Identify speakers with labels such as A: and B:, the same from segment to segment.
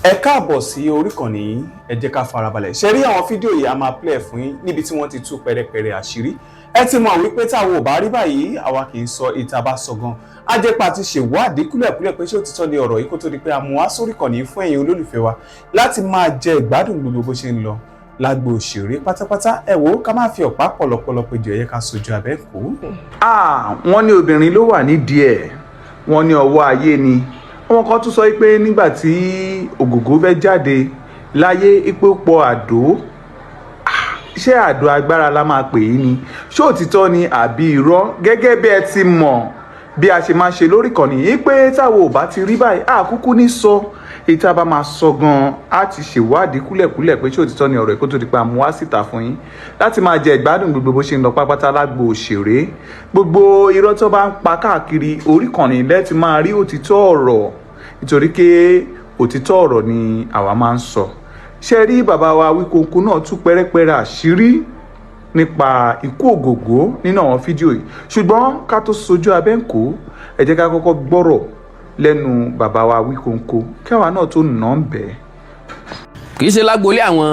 A: Ẹ káàbọ̀ sí orí ìkànnì yìí, ẹ jẹ́ ká farabalẹ̀. Ṣé rí àwọn fídíò yìí a máa play fún yín níbi tí wọ́n ti tú pẹrẹpẹrẹ àṣírí. Ẹ ti mọ̀ wípé táwọn ò bá rí báyìí, àwa kì í sọ ìta bá sọ gan. A jẹ́ pa ti ṣèwádìí kúlẹ̀kúlẹ̀ pé ṣé òtítọ́ ni ọ̀rọ̀ yìí kó tó di pé a mú wá sórí ìkànnì yìí fún ẹ̀yin olólùfẹ́ wa láti máa jẹ ìgbádùn gbogbo bó ṣe ń lọ lágbo òṣèré pátápátá. Ẹ wò ó, ká má fi ọ̀pá pọ̀lọpọ̀lọ péjọ ẹ̀yẹ ká sojú abẹ́ kó.
B: Wọ́n ní obìnrin ló wà nídìí ẹ̀, wọ́n ní ọwọ́ ayé ni. Àwọn kan tún sọ pé nígbà tí Ogogo fẹ́ jáde láyé ipò pọ̀ àdó, ṣé àdó agbára la máa pè é ni? Ṣé òtítọ́ ni àbí irọ́? Gẹ́gẹ́ bí ẹ ti mọ̀ bí a ṣe máa ṣe lórí ìkànnì yìí pé táwọn ò bá ti rí báyìí àkúkú ní sọ èyí tá a bá máa sọ gan-an á ti ṣèwádìí kúlẹ̀kúlẹ̀ pé ṣé òtítọ́ ni ọ̀rọ̀ èkó tó di pé a mú wá síta fún yín láti máa jẹ ìgbádùn gbogbo bó ṣe ń lọ pápátá lágbo òṣèré. Gbogbo irọ́ tó bá ń pa káàkiri orí ìkànnì lẹ́ẹ̀tì máa rí òtítọ́ ọ̀rọ̀ nítorí pé òtítọ́ ọ̀rọ̀ ni àwa máa ń sọ. Ṣé rí bàbá wa Wíkóńkó náà tú pẹ́rẹ́pẹ́rẹ́ àṣírí nípa ikú Ogogo nínú àwọn fídíò yìí, ṣùgbọ́n ká tó sojú abẹ́ǹkó ẹ jẹ́ ká kọ́kọ́ gbọ́rọ̀ lẹ́nu bàbá wa Wíkóńkó kí àwa náà tó nà ń bẹ̀.
C: kì í ṣe lágboolé àwọn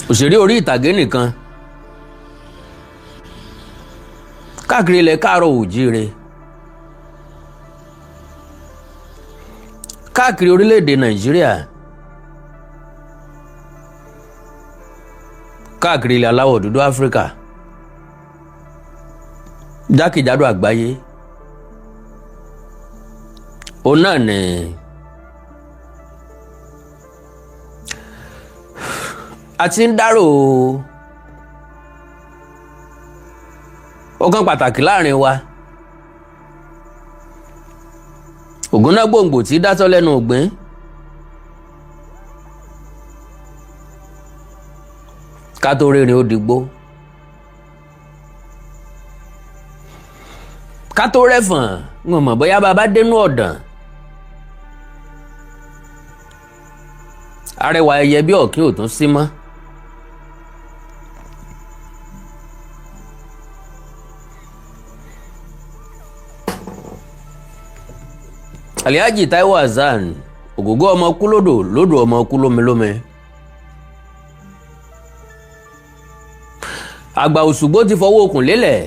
C: òṣèré orí ìtàgé nìkan, káàkiri ilẹ̀ káàárọ̀ oòjíire, káàkiri orílẹ̀-èdè Nàìjíríà, káàkiri ilẹ̀ aláwọ̀ dúdú Áfíríkà, jákèjádò àgbáyé, òun náà ni a ti ń dárò ọ̀kan pàtàkì láàrin wa, ògúnná gbòǹgbò tí dátọ́ lẹ́nu ògbín. Ká tó rìnrìn ó dìgbò, ká tó rẹ́fọ̀n ń mọ̀ bóyá bàbá dénú ọ̀dàn. Arẹwà ẹyẹ bí ọ̀kín ò tún sí mọ́. Alhaji Taiwo Hassan Ogogo ọmọ kú lódò, lódò ọmọ kú lómilómi. Àgbà Òṣùgbó ti fọwọ́ okùn lélẹ̀.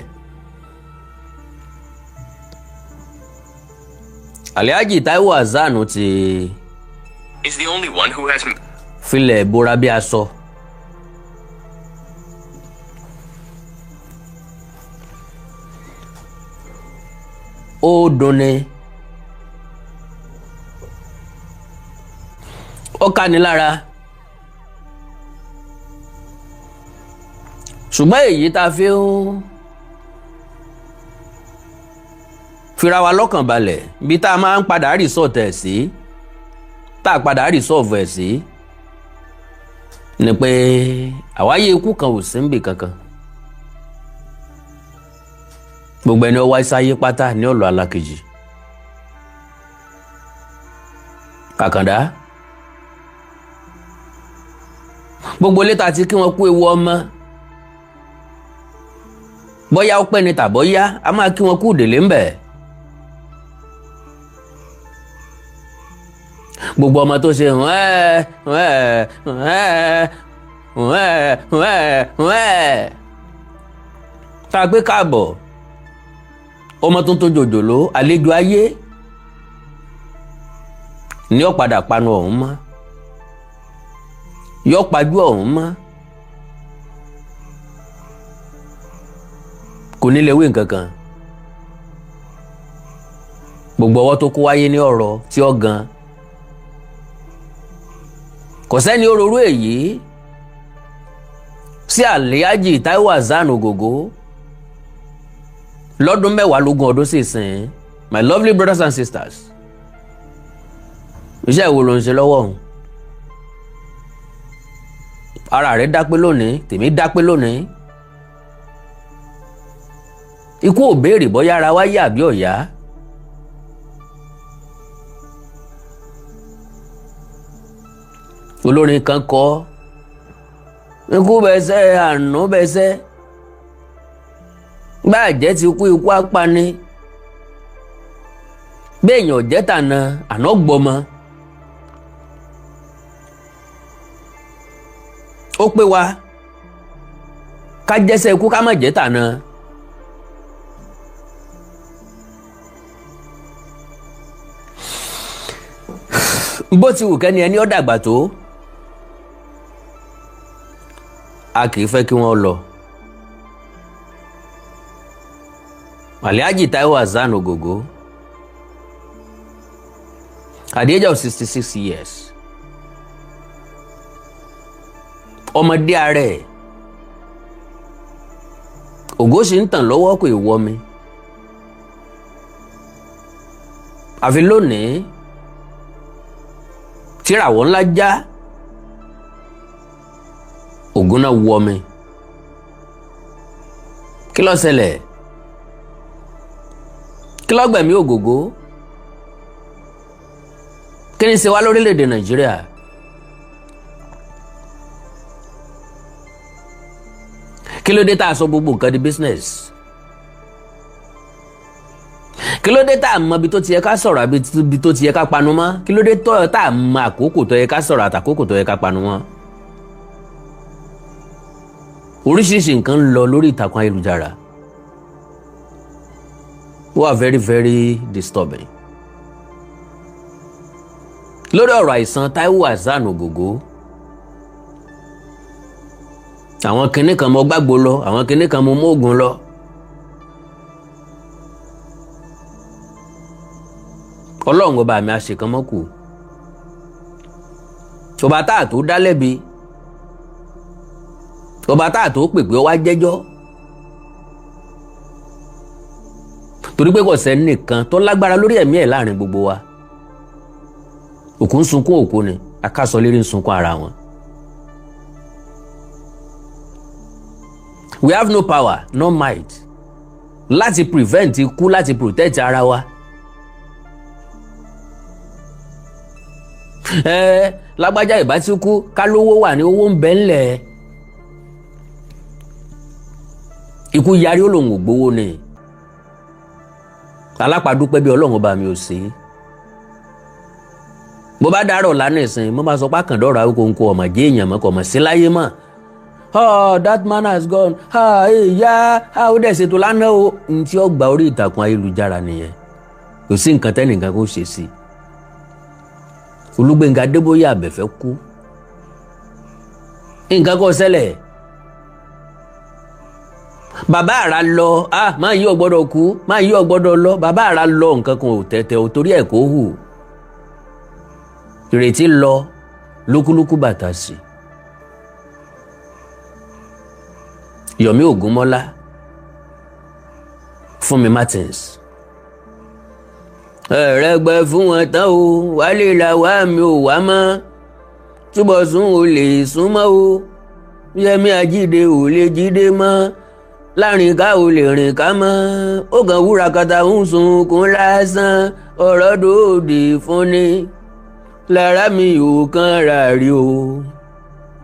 C: Alhaji Taiwo Hassan ti
D: is the only one who has
C: filẹ̀ bora bí aṣọ. Ó dunni, ó káni lára, ṣùgbọ́n èyí tá a fi ń fira wa lọ́kàn balẹ̀ bí tá a máa ń padà rìsọ̀tì ẹ̀ sí, tá a padà rìsọ̀fù ẹ̀ sí, ni pé àwáyé ikú kan ò sí níbì kankan. Gbogbo ẹni ó wá sáyé pátá ní ọ̀lọ́ alákejì. Kàkàndá, gbogbo létà tí kí wọ́n kú ewu ọmọ, bóyá ó pẹ́ ni tàbọ́yá a máa kí wọn kú délé ń bẹ̀. Gbogbo ọmọ tó ṣe tá a gbé káàbọ̀, ọmọ tó ń tó jòjòló àlejò ayé ní ó padà panu ọ̀hún mọ́, yó pajú ọ̀hún mọ́, kò ní lè wí nǹkan kan. Gbogbo ọwọ́ tó kó wáyé ní ọ̀rọ̀ tí ó gan, kò sẹ́ni ororú èyí sí Alhaji Taiwo Hassan Ogogo lọ́dún 10 ọdún sí ìsìn. My lovely brothers and sisters, iṣẹ́ ìwo ló ń ṣe lọ́wọ́ ọ̀hún? Ara rẹ̀ dápé lónìí, tèmi dápé lónìí. Ikú ò béèrè bóyá ara wa yá àbí ọ̀yá. Olórin kan kọ, ikú bẹsẹ̀ àrùn bẹsẹ̀, gbàjẹ́ ti kú ikú apani. béèyàn jẹ́ tàná àná gbọmọ ó pé wa ká jẹ́sẹ̀ ikú ká má jẹ́ tàná. bó ti wù kẹ́ni ẹni ó dàgbà tó a kì í fẹ́ kí wọ́n lọ. Alhaji Taiwo Hassan Ogogo at the age of 66 years ọmọdé ààrẹ ògo sì ń tàn lọ́wọ́ kò ìwọ́ mi àfi lónìí tíràwọ̀ ńlá já ògùn náà wọ́ mi kí ló ṣẹlẹ̀ kí ló gbẹ̀mí Ògògó kí ni ṣe wá lórílẹ̀‐èdè Nàìjíríà kí ló dé tá a sọ gbogbo nǹkan di business kí ló dé tá a mọ ibi tó ti yẹ ká sọ̀rọ̀ àbí ibi tó ti yẹ ká panu mọ́ kí ló dé tá a mọ àkókò tó yẹ ká sọ̀rọ̀ àtàkókò tó yẹ ká panu mọ́ oríṣiríṣi nǹkan ń lọ lórí ìtàkùn ayélujára ó wà very very disturbing lórí ọ̀rọ̀ àìsàn Taiwo Hassan Ogogo àwọn kinní kan mọ gbàgbó lọ àwọn kinní kan mọ mọ́ọ̀gùn lọ ọlọ́run ọba mi àṣekàn mọ́kù ọba tá a tó dá lẹ́bi ọba tá a tó pèpè ó wá jẹ́jọ́ torí pé kò sẹ́ni nìkan tó lágbára lórí ẹ̀mí ẹ̀ láàrin gbogbo wa òkú ń sunkún òkú ni akásọ lérí ń sunkún ara wọn. We have no power, no might láti prevent ikú láti protect ara wa. Lágbájá ìbá tí kú ká lówó wà ní owó ń bẹ ńlẹ̀ ikú yarí ó lòun ò gbowó ni alápàdúpẹ́ bí ọlọ́run ọba mi ò sí bó bá dárọ̀ lánàá ìsìn mo máa sọ pé àkàndọ́rọ̀ àwòkọ́ńkọ́ ọmọ jẹ́ èèyàn mọ́ kọ́ mọ̀ sí láyé mọ́ that man has gone ó dẹ̀ ṣètò lánàá o ní tí ó gba orí ìtàkùn ayélujára nìyẹn kò sí nǹkan tẹ́nìkan kó ṣe sí Olúgbénga Adébóyè Àbẹ̀fẹ́ kú nǹkan kò ṣẹlẹ̀ bàbá àrà lọ máa yí ọgbọ́dọ̀ kú máa yí ọgbọ́dọ̀ lọ bàbá àrà lọ nǹkan kan ò tẹ̀tẹ̀ ò torí ẹ̀ kó hù ìrètí lọ lúkúlúkú bàtà sí Yomi Ògúnmọ́lá Fúnmi Martins ẹ̀rẹ́gbẹ́ fún wọn tán o wálé làwa mi ò wá mọ́ túbọ̀ sún o lè súnmọ́ o Yẹmí Ajídé ò lè jíde mọ́ láàrin ká ò lè rìn ká mọ́ ó kàn wúra kata ń sunkún lásán ọ̀rọ̀ dòde fún ni lára mi ò kàn ra rí o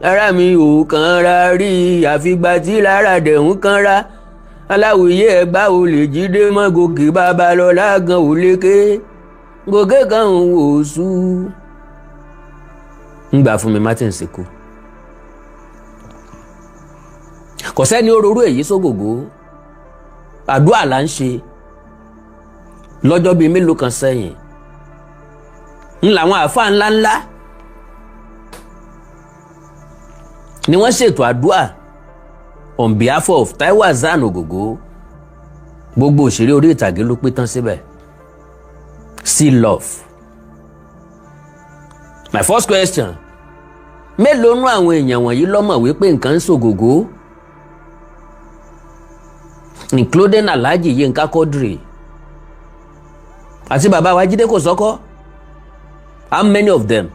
C: lára mi ò kàn ra rí àfìgbà tí lára dẹ̀ ń kàn ra aláwìyé ẹgbà ò lè jíde mọ́ gòkè Babalọ́lá gan ò lékè gòkè kan ò wò sú ń gbà Fúnmi Martins kú kò sẹ́ni ororú èyí sógògó àdúrà là ń ṣe lọ́jọ́ bíi mélòó kan sẹ́yìn ń làwọn àáfàá ńláńlá ni wọ́n ṣètò àdúrà on behalf of Taiwo Hassan Ogogo gbogbo òṣèré orí ìtàgé ló pé tán síbẹ̀ see love. My first question mélòó nú àwọn èèyàn wọ̀nyí lọ́mọ̀ wípé nǹkan ń ṣògògó including Alhaji Yinka Quadri àti bàbá wa Jídé Kòsọ́kọ́ how many of them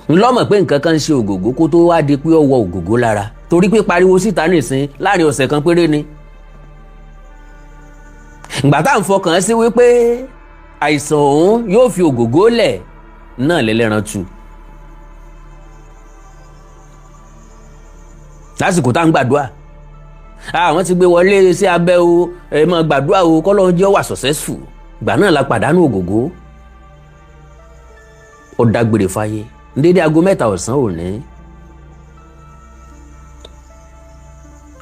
C: ńlọ́mọ̀ pé nǹkan kan ń ṣe Ògògó kó tó wá di pé ó wọ Ògògó lára torí pé pariwo síta nìsín láàrin ọ̀sẹ̀ kan péré ni ìgbà tá à ń fọkàn sí wípé àìsàn òun yóò fi Ògògó lẹ̀ náà lẹ́lẹ́ran tu lásìkò tá à ń gbàdúrà àwọn ti gbé wọlé sí abẹ́ o ẹ máa gbàdúrà o kọ́lọ́run jẹ́ wà successful ìgbà náà la pàdánù Ògògó. Ó dágbére fáyé dédé aago 3 ọ̀sán òní.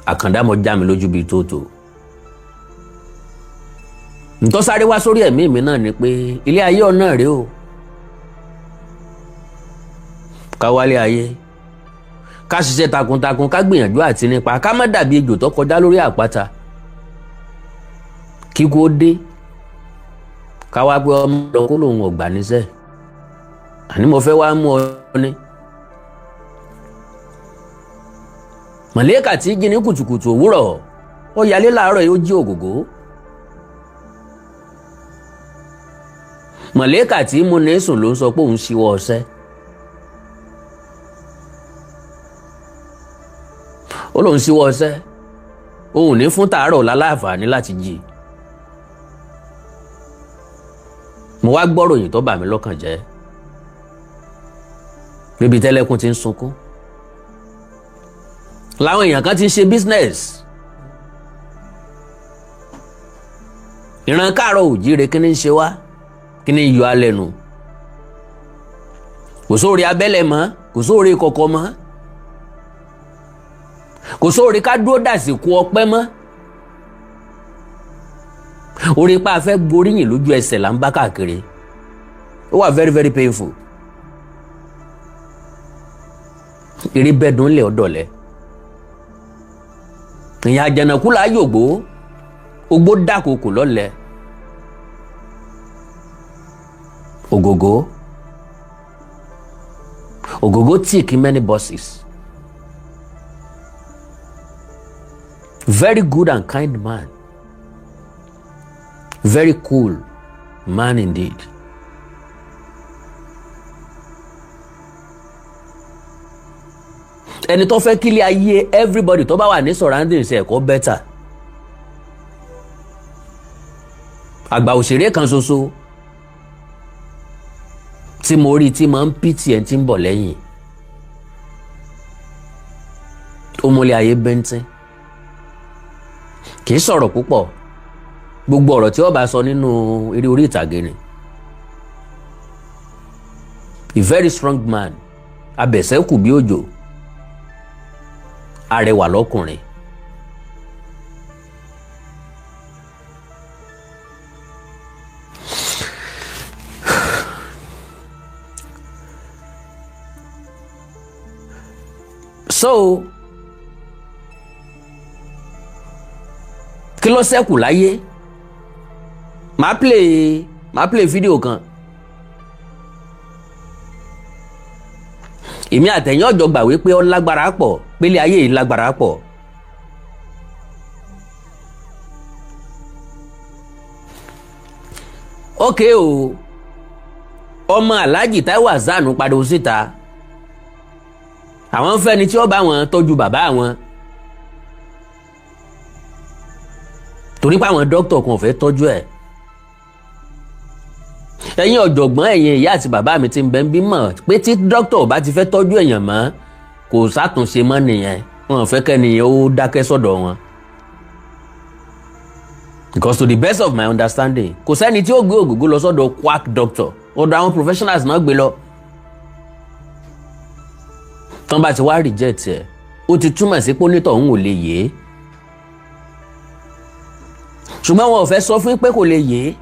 C: Àkàndá mọ já mi lójú bíi tóòtò. Ntọ́ sáré wá sórí ẹ̀mí mi náà ni pé ilé ayé ọ̀nà rèé o. Ká wálé ayé, ká ṣiṣẹ́ takuntakun, ká gbìyànjú àti nípa, ká má dàbí ejò tó kọjá lórí àpáta. Kíkú ó dé, ká wá pé ọmọ lọ kó lòun ọ̀gbà níṣẹ́. Àní mo fẹ́ wá mú ọ ní. Màlẹ́kà tí jí ní kùtùkùtù òwúrọ̀, ó yalé láàárọ̀ yóò jí Ògògó. Màlẹ́kà tí mú ní sùn ló ń sọ pé òun ṣíwọ́ ọṣẹ́. Ó lóun ṣíwọ́ ọṣẹ́, òun ní fún tàárọ̀ láláàfààní láti jí. Mo wá gbọ́ròyìn tó bà mí lọ́kàn jẹ́. Níbi tẹ́lẹ̀kùn ti ń sunkún. Láwọn èèyàn kan ti ń ṣe business. Ìran káàárọ̀ òjíire kí ni ń ṣe wá? Kí ni ń yọ alẹ́ nu? Kò sóore abẹ́lẹ̀ mọ́, kò sóore kọ̀kọ̀ mọ́. Kò sóore ká dúró dàsìkò ọpẹ́ mọ́. Orí pa afẹ́ gboríyìn lójú ẹsẹ̀ là ń bá káàkiri. Ó wà very very painful. Eré bẹ́ẹ̀dùn lẹ̀ ọ̀dọ̀lẹ̀. Ìyá àjànàkú là yògbó, ogbó dàkókò lọ́lẹ̀. Ògògó tick many bosses. Very good and kind man. Very cool man indeed. Ẹni tó fẹ́ kílé ayé everybody tó bá wà ní surroundings ẹ̀ kó better. Àgbà òṣèré kan ṣoṣo tí mo rí tí máa ń pìtì ẹ̀ tí ń bọ̀ lẹ́yìn. Ó múlé ayé bẹ́ńtín. Kì í sọ̀rọ̀ púpọ̀. Gbogbo ọ̀rọ̀ tí ó bá sọ nínú eré orí ìtàgé ni. A very strong man. Abẹ̀sẹ́kù bí òjò. Arẹwà lọ́kùnrin. So kí ló ṣẹ́kù láyé? Màá play fídíò kan. Èmi àtẹ̀yìn ọjọ́ gbà wípé ó lágbára pọ̀, pélé ayé yìí lágbára pọ̀. Ókè o, ọmọ Alhaji Taiwo Hassan padà síta. Àwọn fẹ́ni tí ó bá wọn tọ́jú bàbá wọn. Torí pé àwọn dókítà kan ò fẹ́ tọ́jú ẹ̀. Ẹ̀yin ọ̀jọ̀gbọ́n, ẹ̀yin ìyá àti bàbá mi ti ń bẹ ń bí mọ̀ pé tí dókítà ò bá ti fẹ́ tọ́jú èèyàn mọ́ kò sátúnṣe mọ́ nìyẹn. Wọn ò fẹ́ kẹ́niyàn ó dákẹ́ sọ́dọ̀ wọn. Because to the best of my understanding, kò sẹ́ni tí ó gbé Ògògó lọ sọ́dọ̀ quack doctor. Ọ̀dọ̀ àwọn professionals náà gbé lọ. Tán bá ti wá reject ẹ̀, ó ti túmọ̀ sí pé onítọ̀ òun ò lè yé. Ṣùgbọ́n wọn ò fẹ́ sọ fún pé kò lè yé.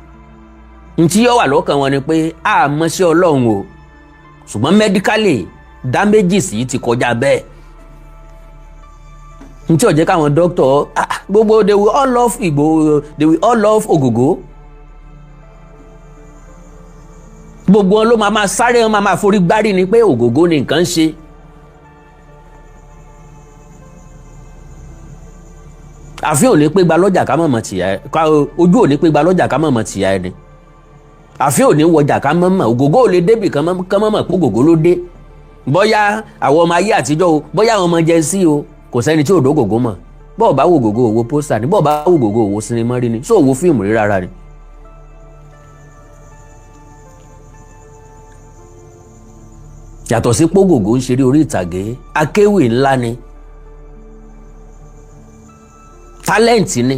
C: Ntí yóò wà lọ́kàn wọn ni pé a mọ̀ sí Ọlọ́run o. Ṣùgbọ́n medically damages yìí ti kọjá bẹ́ẹ̀. Ntí ó jẹ́ káwọn doctor gbogbo they will all love Igbo, they will all love Ògògó. Gbogbo wọn ló máa sáré, wọn máa forí gbárí ni pé Ògògó ni nǹkan ṣe. Àfi ò ní pé gba lọ́jà ká mọ̀mọ̀ tìyà ẹ, ojú ò ní pé gba lọ́jà ká mọ̀mọ̀ tìyà ẹ ni. Àfi ò ní wọjà ká mọ̀mọ̀, Ògògó ò lè débì kan mọ̀mọ̀ pé Ògògó ló dé. Bóyá àwọn ọmọ ayé àtijọ́ o, bóyá àwọn ọmọ Gen Z o, kò sẹ́ni tí ò dó Ògògó mọ̀. Bọ́ọ̀ bá wo Ògògó òwò pósítà ni, bọ́ọ̀ bá wo Ògògó òwò sinimá rí ni, sọ òwò fíìmù rí rárá ni. Yàtọ̀ sí pé Ògògó ń ṣeré orí ìtàgé, akéwì ńlá ni. Talent ni.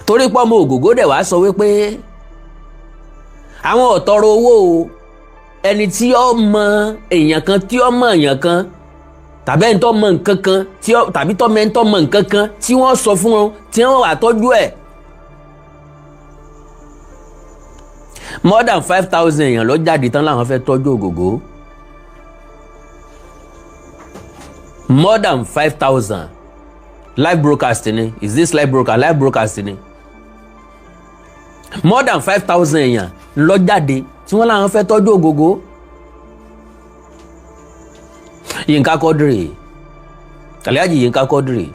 C: torí pé ọmọ Ògògó dẹ̀ wá sọ wípé àwọn ọ̀tọ̀rọ̀ owó o, ẹni tí ó mọ èèyàn kan tí ó mọ èèyàn kan tàbí ẹni tó mọ nǹkan kan tàbí tó mọ ẹni tó mọ nǹkan kan tí wọ́n sọ fún wọn tí wọ́n wà tọ́jú ẹ̀. more than 5,000 èèyàn ló jáde tán láwọn fẹ́ tọ́jú Ògògó. more than 5,000 live broadcast ni, is this live broadcast ni. more than 5,000 èèyàn ló jáde tí wọ́n láwọn fẹ́ tọ́jú Ògògó. Yinka Quadri, Alhaji Yinka Quadri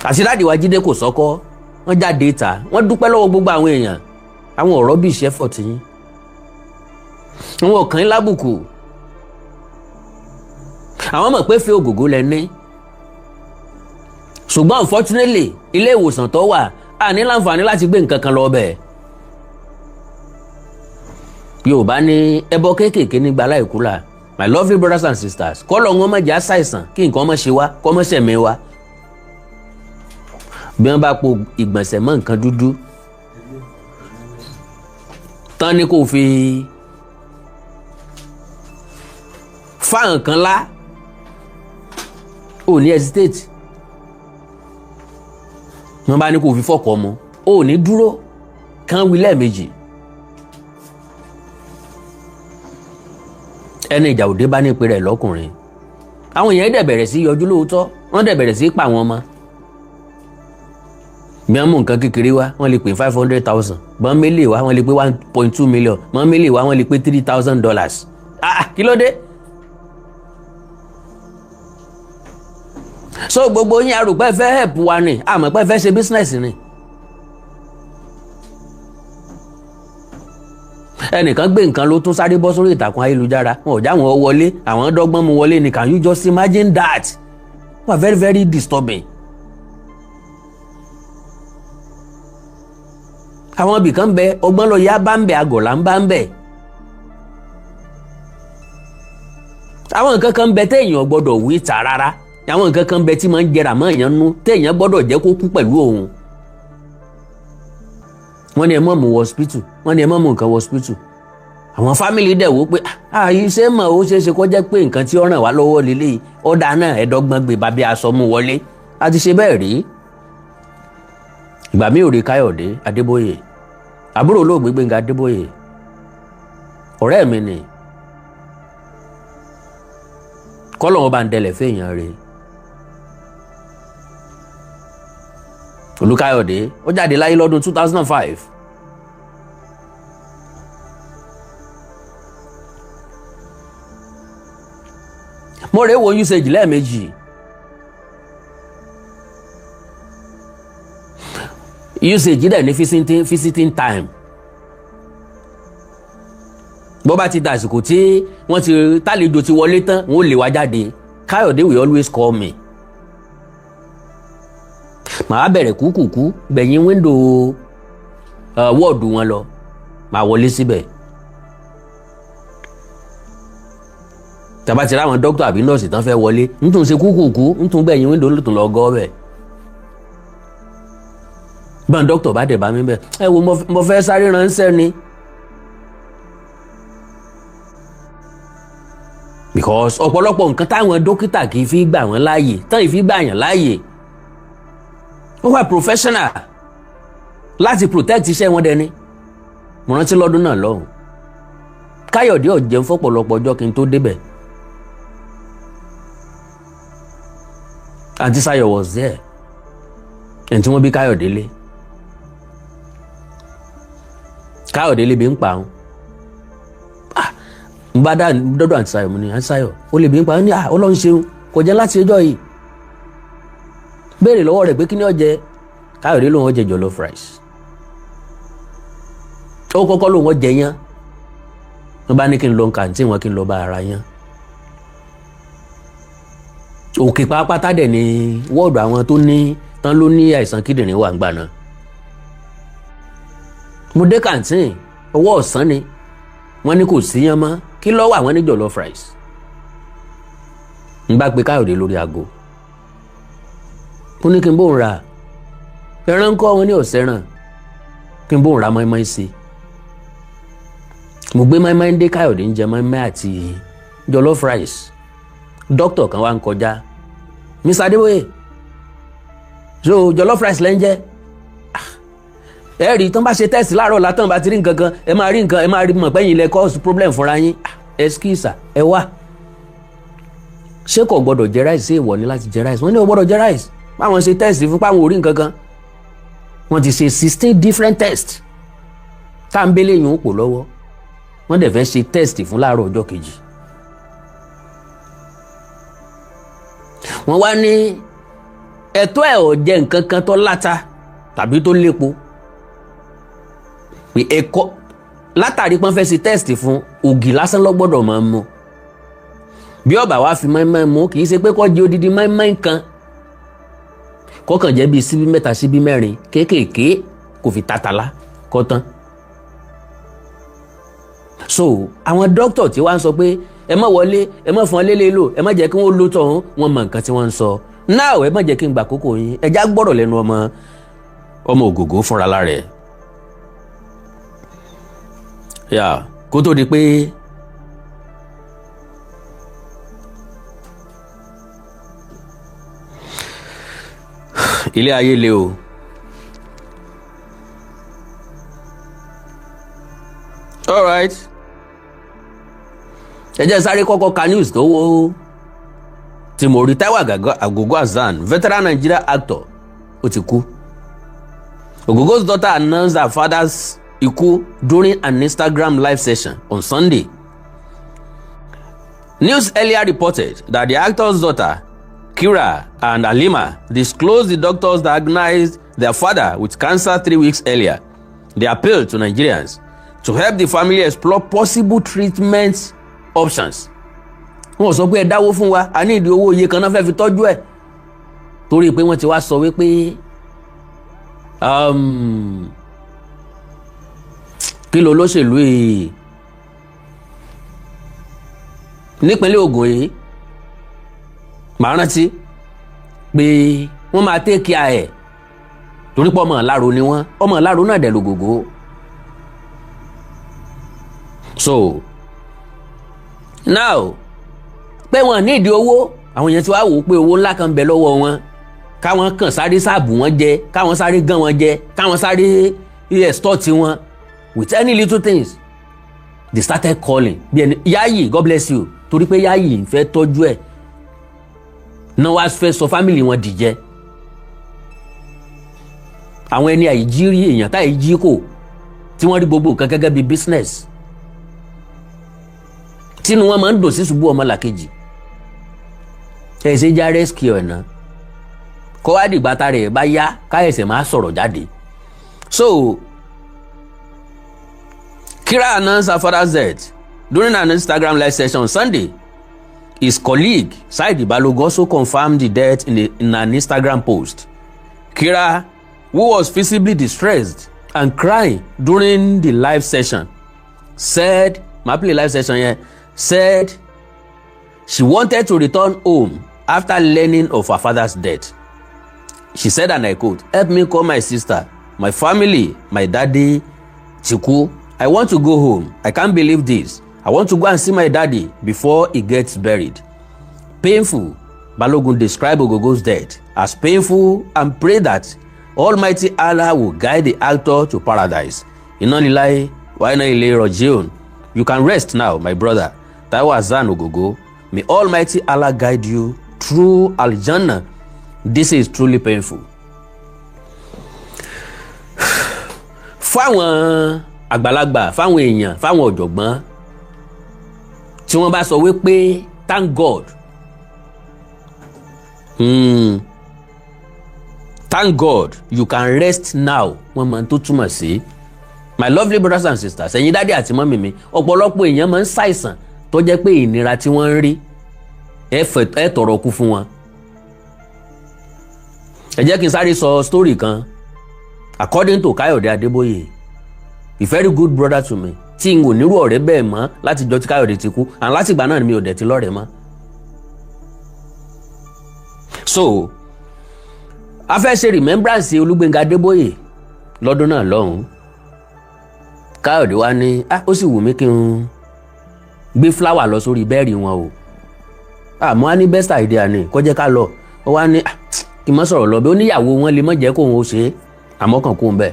C: àti Daddy wa Jídé kò sọ́kọ́, wọ́n jáde ìta, wọ́n dúpẹ́ lọ́wọ́ gbogbo àwọn èèyàn, àwọn ọ̀rọ̀ bí ìṣẹ́ fọ̀ tí yín, àwọn ọ̀kan yín lábùkù, àwọn mọ̀ pé fẹ́ Ògògó lẹ ní, ṣùgbọ́n unfortunately ilé ìwòsàn tó wà a ní láǹfààní láti gbé nǹkan kan lọ bẹ̀. Yorùbá ní ẹbọ kéékèèké nígbà láìkúlà. My lovely brothers and sisters, kọ́lọ̀ wọn má jẹ́ àṣàìsàn kí nǹkan má ṣe wá kọ́ má ṣẹ̀mí wá. Bí wọ́n bá po ìgbọ̀nsẹ̀ mọ́ nǹkan dúdú tán ni kò fi fa nǹkan lá, ò ní hesitate. Wọ́n bá ní kò fi fọ́kọ̀ mu, ò ní dúró kán wí lẹ́ẹ̀mejì. Ẹni ìjà òde bá ní ìpè rẹ̀ lọ́kùnrin, àwọn èèyàn dẹ̀ bẹ̀rẹ̀ sí yọjú lóòótọ́, wọ́n dẹ̀ bẹ̀rẹ̀ sí pa àwọn ọmọ. Bí wọ́n mú nǹkan kékeré wá wọ́n lè pè 500,000, bọ́n mélèé wá wọ́n lè pè 1.2 million, bọ́n mélèé wá wọ́n lè pè $3,000. Kí ló dé? So gbogbo yín arò pé fẹ́ help wa ni, àmọ́ pé fẹ́ ṣe business ni. Ẹnìkan gbé nǹkan ló tún sáré bọ́ sórí ìtàkùn ayélujára, wọn ò já wọn wọlé, àwọn dọ́gbọ́n mu wọlé ni. Can you just imagine that? Wọ́n very very disturbing. Àwọn ibì kan bẹ ọgbọ́n lọ yá bá ń bẹ àgọ̀lá ń bá ń bẹ. Àwọn nǹkan kan bẹ téèyàn gbọ́dọ̀ wí ta rárá. Àwọn nǹkan kan bẹ tí máa ń jẹrà mọ́ èèyàn nú téèyàn gbọ́dọ̀ jẹ́ kó kú pẹ̀lú òun. Wọ́n ní ẹ mọ̀ mú wọ hospital, wọ́n ní ẹ mọ̀ mú nǹkan wọ hospital. Àwọn fámìlì dẹ̀ wò pé iṣẹ́ mọ̀ ó ṣeé ṣe kó jẹ́ pé nǹkan tí ó ràn wá lọ́wọ́ lélẹ́yìí ọ̀dà náà ẹ̀ẹ́dọ́gbọ́n gbé bàbí aṣọ mú wọlé. A ti ṣe bẹ́ẹ̀ rí. Ìgbà mi ò rí Káyọ̀dé Adébóyè, àbúrò olóògbé Gbénga Adébóyè, ọ̀rẹ́ mi ni. Kọ́lọ̀ wọn bá ń dẹlẹ̀ fèèyàn rẹ̀. Olúkáyọ̀dé ó jáde láyé lọ́dún 2005. Mo rè wo usage lẹ́ẹ̀mejì. Usage dẹ̀ ní visiting time. Bó bá ti dàsìkò tí wọ́n ti tálejò ti wọlé tán wọ́n ó lè wá jáde. Káyọ̀dé will always call me. Màá bẹ̀rẹ̀ kúkúkú gbẹ̀yìn wíńdò wọ́ọ̀dù wọn lọ, màá wọlé síbẹ̀. Tàbá ti ráwọn dókítà àbí nọ́ọ̀sì tán fẹ́ wọlé ń tún ṣe kúkúkú ń tún gbẹ̀yìn wíńdò ló tún lọ gọ́ bẹ̀. Bọ́n dókítà bá dẹ̀ bá mi bẹ̀, ẹ wo mo fẹ́ sáré ránṣẹ́ ni. Because ọ̀pọ̀lọpọ̀ nǹkan táwọn dókítà kì í fi gbà wọ́n láàyè tán ì fi gbà yàn láàyè. Ó wà professional láti protect iṣẹ́ wọn dẹni. Mo rántí lọ́dún náà lọ́hùn. Káyọ̀dé ò jẹun fọ́pọ̀lọpọ̀ ọjọ́ kí n tó débẹ̀. Aunty Sayo was there. Ẹni tí wọ́n bí Káyọ̀dé lé. Káyọ̀dé lé bí ń pa òun. N bá dọ́dọ̀ Aunty Sayo mo ní Aunty Sayo ó lè bí ń pa òun ní Ọlọ́run ṣeun kò jẹ́ láti ẹjọ́ yìí. Béèrè lọ́wọ́ rẹ̀ pé kí ni ó jẹ. Káyọ̀dé lòun ó jẹ jollof rice. Ó kọ́kọ́ lòun ó jẹ yán. Wọ́n bá ní kí n lọ kàǹtì wọn kí n lọ bá ara yán. Òkè pápátá dẹ̀ ni wọ́ọ̀dù àwọn tó ní tán ló ní àìsàn kíndìnrín wà ń gbà náà. Mo dé kàǹtì ọwọ́ ọ̀sán ni wọ́n ní kò sí yán mọ́ kí ló wà wọ́n ní jollof rice. N bá pe Káyọ̀dé lórí aago. Ó ní kí n bóun ra ẹran kọ́ wọn ní ọ̀sẹ̀ràn kí n bóun ra mọ́ínmọ́ín sí mo gbé mọ́ínmọ́ín dé Káyọ̀dé ń jẹ mọ́ínmọ́ín àti jollof rice dókítà kan wá ń kọjá Mr. Adébóyè so jollof rice lẹ́ ń jẹ́ ẹ rí tán bá ṣe test láàárọ̀ látàn bá ti rí nǹkan kan ẹ máa rí nǹkan ẹ máa rí mọ̀ pẹ́yìn ilẹ̀ cause problem fúnra yín ẹskísà ẹ wá ṣé kò gbọdọ̀ jẹ rice ṣé ìwọ ni láti jẹ rice wọ́n ní ò gbọdọ̀ jẹ rice báwọn ṣe test fún páwọn ò rí nǹkan kan wọ́n ti ṣe 16 different tests tá à ń bẹ́lẹ̀ yìí ń pò lọ́wọ́ wọ́n dẹ̀ fẹ́ ṣe test fún láàárọ̀ ọjọ́ kejì wọ́n wá ní ẹ̀tọ́ ẹ̀ ò jẹ nǹkan kan tó láta tàbí tó lépo pé ẹ̀kọ́ látàrí pọ́n fẹ́ ṣe test fún ògì lásán ló gbọ́dọ̀ máa mu bí ọba wa fi mọ́ínmọ́ín mu kì í ṣe pé kó jẹ odidi mọ́ínmọ́ín kan kọ́kàn jẹ́ bíi síbí mẹ́ta síbí mẹ́rin kéékèèké kò fi tatala kọ́ tán. so àwọn dókítà tí wàá sọ pé ẹ má wọlé ẹ má fọn lélẹ̀ lò ẹ má jẹ́ kí wọ́n lò tọ̀hún wọ́n mọ nǹkan tí wọ́n ń sọ náà ẹ má jẹ́ kí n gbà kókó yín ẹja gbọ́dọ̀ lẹ́nu ọmọ Ògògó fúnra lára ẹ̀. kó tó di pé ilé ayé le o alright ẹ jẹ́ sáré kọ́kọ́ ka news tó wó tí mo rí Táíwò Ogogo Hassan veteran Nigeria actor ó ti kú. Ogogo's daughter announced her father's ikú during an Instagram live session on Sunday. News earlier reported that the actor's daughter Kira and Halima disclosed the doctors diagnosed their father with cancer 3 weeks earlier. They appealed to Nigerians to help the family explore possible treatment options. Wọ́n sọ pé ẹ dáwó fún wa, a ní ìdí owó iye kan náà fẹ́ fi tọ́jú ẹ̀. Torí pé wọ́n ti wá sọ wípé kí ló lóṣèlú yìí nípínlẹ̀ Ògùn yìí màá rántí pé wọ́n máa take care ẹ̀ torí pé ọmọ Ìlaro ni wọ́n ọmọ Ìlaro náà dẹ̀ l'Ògògó. So now pé wọ́n ní ìdí owó àwọn èèyàn ti wá wò ó pé owó ńlá kan bẹ lọ́wọ́ wọn káwọn kàn sáré sáàbù wọn jẹ káwọn sáré gán wọn jẹ káwọn sáré extort wọn with any little things they started calling bí ẹni Yayi God bless you torí pé Yayi ń fẹ́ tọ́jú ẹ̀ náà wá fẹ́ sọ family wọn dìjẹ́ àwọn ẹni àìjírí èèyàn táyì jí kò tí wọ́n rí gbogbo nǹkan gẹ́gẹ́ bí business tínú wọn máa ń dùn sí ṣubú ọmọ làkejì ẹ̀ ṣe já rescue ẹ̀ náà kó wá dìgbà tá rẹ̀ bá yá káyẹ̀sẹ̀ máa sọ̀rọ̀ jáde. So Kira announced her father's death during an Instagram live session on Sunday. His colleague Saidi Balogun also confirmed the death in an Instagram post. Kira, who was visibly distressed and crying during the live session, said she wanted to return home after learning of her father's death. She said, and I quote, "Help me call my sister, my family, my daddy, Chiku. I want to go home. I can't believe this. I want to go and see my daddy before he gets buried." Painful. Balogun described Ogogo's death as painful and prayed that Almighty Allah will guide the actor to paradise. Inna lillahi wa inna ilayhi raji'un. You can rest now, my brother. Táíwò Hassan Ogogo. May Almighty Allah guide you through Al-Jannah. This is truly painful. Fáwọn àgbàlagbà, fáwọn èèyàn, fáwọn ọ̀jọ̀gbọ́n tí wọ́n bá sọ wípé thank God. Thank God you can rest now. Wọ́n máa ń tó túmọ̀ sí. My lovely brothers and sisters, ẹ̀yin dádì àti mọ́mì mi, ọ̀pọ̀lọpọ̀ èèyàn máa ń ṣàìsàn tó jẹ́ pé ìnira tí wọ́n ń rí ẹ tọrọ kú fún wọn. Ẹ jẹ́ kí n sáré sọ story kan. According to Káyọ̀dé Adébóyè, a very good brother to me, tí n ò nírú ọ̀rẹ́ bẹ́ẹ̀ mọ́ láti jọ tí Káyọ̀dé ti kú and láti ìgbà náà ni mi ò dẹ̀ ti lọ́rẹ̀ẹ́ mọ́. So a fẹ́ ṣe remembrance Olúgbénga Adébóyè lọ́dún náà lọ́hùn-ún. Káyọ̀dé wá ní ó sì wù mí kí n gbé fúláwà lọ sórí bẹ́ẹ̀rì wọn o. Àmọ́ á ní best idea ni kó jẹ́ ká lọ. Ó wá ní kí n mọ́ sọ̀rọ̀ lọ bí ó níyàwó wọn lè mọ́ jẹ́ kóun ó ṣe é àmọ́ kàn kó ń bẹ̀.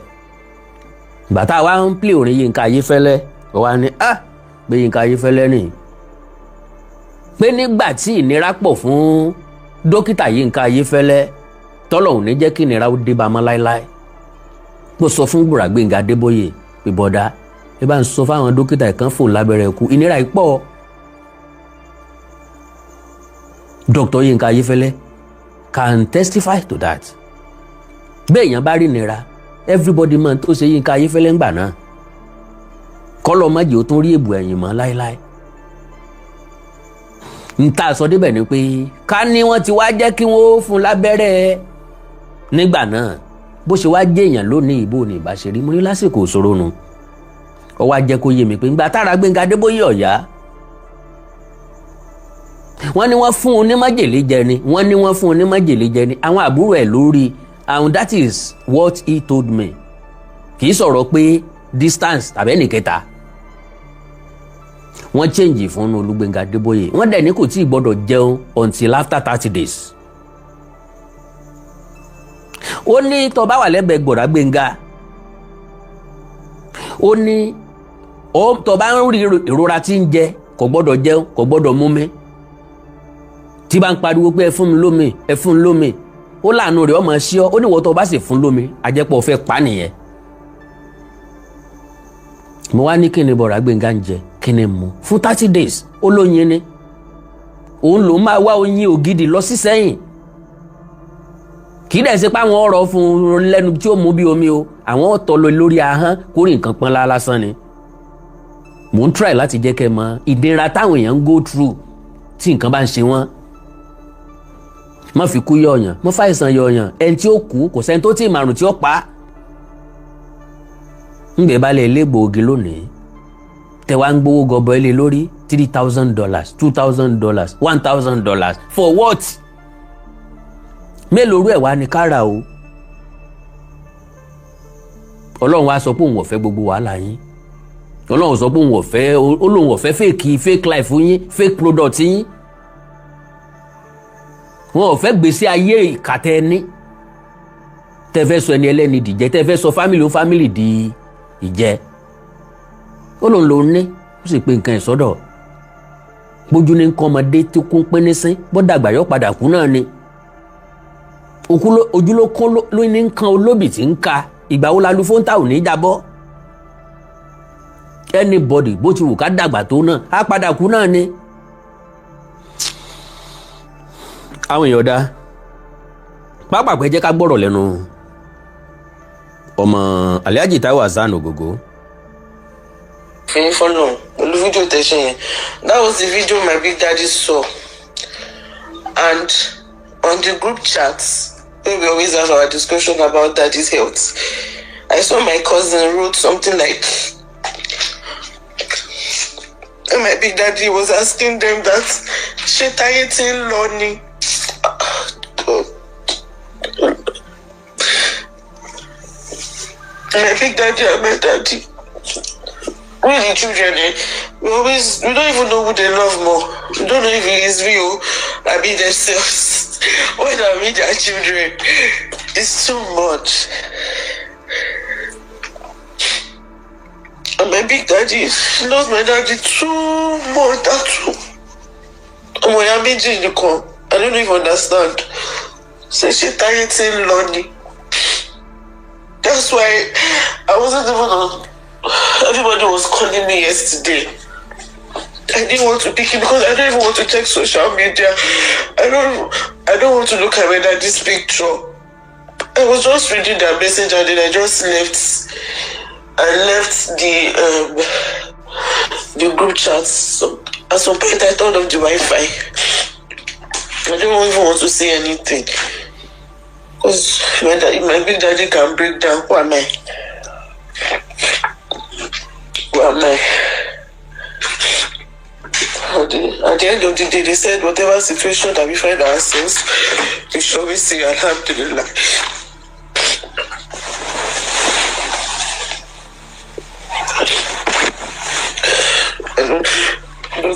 C: Ìgbà tá a wá ń play orin Yínká Ayéfẹ́lẹ́ ó wá ní pé Yínká Ayéfẹ́lẹ́ nì. Pé nígbà tí ìnira pọ̀ fún dókítà Yínká Ayéfẹ́lẹ́ tọ́lọ́hùn ní jẹ́ kí ìnira ó dé bá mọ́ láéláé. Ó sọ fún Gbénga Adébóyè pé bọ́dá ẹ bá ń sọ fáwọn dókítà ìkan fò lábẹ́rẹ́ ikú ìnira ìpọ̀. Dr. Yínká Ayéfẹ́lẹ́ can testify to that. Bẹ́ẹ̀ èèyàn bá rí ìnira everybody mọ̀ tó ṣe Yínká Ayéfẹ́lẹ́ ń gbà náà. Kọ́lọ́ májì ó tún rí èbù ẹ̀yìn mọ́ láéláé. N ta sọ débẹ̀ ni pé ká ní wọ́n ti wá jẹ́ kí wọ́n fún lábẹ́rẹ́ nígbà náà bó ṣe wá jẹ́ èèyàn lónìí ìbò ní ìbáṣerí mo ní lásìkò òṣòro nu. Ó wá jẹ́ kó yé mi pé ńgbà tára Gbénga Adébóyè ọ̀yá wọ́n ní wọ́n fún un ní májèlé jẹ ni wọ́n ní wọ́n fún un ní májèlé jẹ ni àwọn àbúrò ẹ̀ lórí and that is what he told me. Kì í sọ̀rọ̀ pé distance tàbí ẹnìkẹta wọ́n change fún Olúgbénga Adébóyè wọ́n dẹ̀ ní kò tí ì gbọ́dọ̀ jẹun until after 30 days. Ó ní tó bá wà lẹ́bẹ̀ẹ́ gbọ̀dá Gbénga ó ní tó bá ń rí ìrora tí ń jẹ kò gbọ́dọ̀ jẹun kò gbọ́dọ̀ mumi tí bá ń pariwo pé ẹ fún mi lómi ẹ fún mi lómi ó láàánú rẹ̀ ọmọ sí ọ ó ní wọ́n tó bá sì fún lómi àjẹpọ̀ fẹ́ pa nìyẹn. Mo wá ní kí ni bọ̀dá Gbénga ń jẹ kí ni mu fún 30 days ó lóyin ni òun ló máa wá oyin ògidì lọ sí sẹ́yìn kì í dẹ̀ ṣe pé àwọn ọ̀rọ̀ fún un lẹ́nu tí ó mú bí omi o àwọn ọ̀tọ̀ lọ lórí ahọ́n kórè nǹkan pọ́n lásán ni. Mò ń try láti jẹ́ kẹ́ mọ̀ ìdẹ̀ra táwọn èèyàn ń go through tí nǹkan bá ń ṣe wọ́n. Má fi kú yọ̀ọ̀yàn má fàìsàn yọ̀ọ̀yàn ẹni tí ó kú kò sẹ́ni tó tí ì màrùn tí ó pa á. Ńgbẹ́ balẹ̀ ilé gbòógì lónìí tẹ wá ń gbowó gọbọ ilé lórí $3,000 $2,000 $1,000 for what? Mélòó rú ẹ̀ wá ní kára o. Ọlọ́run wá sọ pé òun ò fẹ́ gbogbo wàhálà yín. Ọlọ́run sọ pé òun ò fẹ́ olóhùn ò fẹ́ fake life yín fake product yín. Wọn ò fẹ́ gbèsè ayé ìkàtẹ́ ẹni. Tẹ́ fẹ́ sọ ẹni ẹlẹ́ni dìjẹ́ tẹ́ fẹ́ sọ family di ìjẹ́. Ọlọ́run ló ní ó sì pé nǹkan ìsọdọ̀. Gbójú ní nǹkan ọmọdé tó kún pín ní sín bọ́dàgbà yóò padà kú náà ni. Ojú ló kán ló ní nǹkan olóbì tí ń ka ìgbà wo la lu fóńtà ò ní jábọ́. Anybody bó ti wù ká dàgbà tó náà á padà kú náà ni. Àwọn èèyàn dá pápákọ̀ ẹ jẹ́ ká gbọ́rọ̀ lẹ́nu ọmọ Alhaji Taiwo Hassan Ogogo.
E: Fini follow the video tẹ̀sán yẹn that was the video my big daddy saw and on the group chats where we always have our discussion about daddy's health I saw my cousin wrote something like and my big daddy was asking them that ṣé Táyé tí ń lọ ni. My big daddy and my daddy. We the children, we don't even know who they love more. We don't know if it is real or be themselves. When I meet their children, it's too much. And my big daddy loves my daddy too much. I don't even understand. So she tired saying lonely. That's why I wasn't even on. Everybody was calling me yesterday. I didn't want to pick it because I don't even want to check social media. I don't want to look at my daddy's picture. I was just reading their message and then I just left. I left the group chats. So at some point I turned off the Wi-Fi. I don't even want to say anything. Because my big daddy can break down. Who am I? Who am I? At the end of the day, they said whatever situation that we find ourselves, we should always say Alhamdulillah.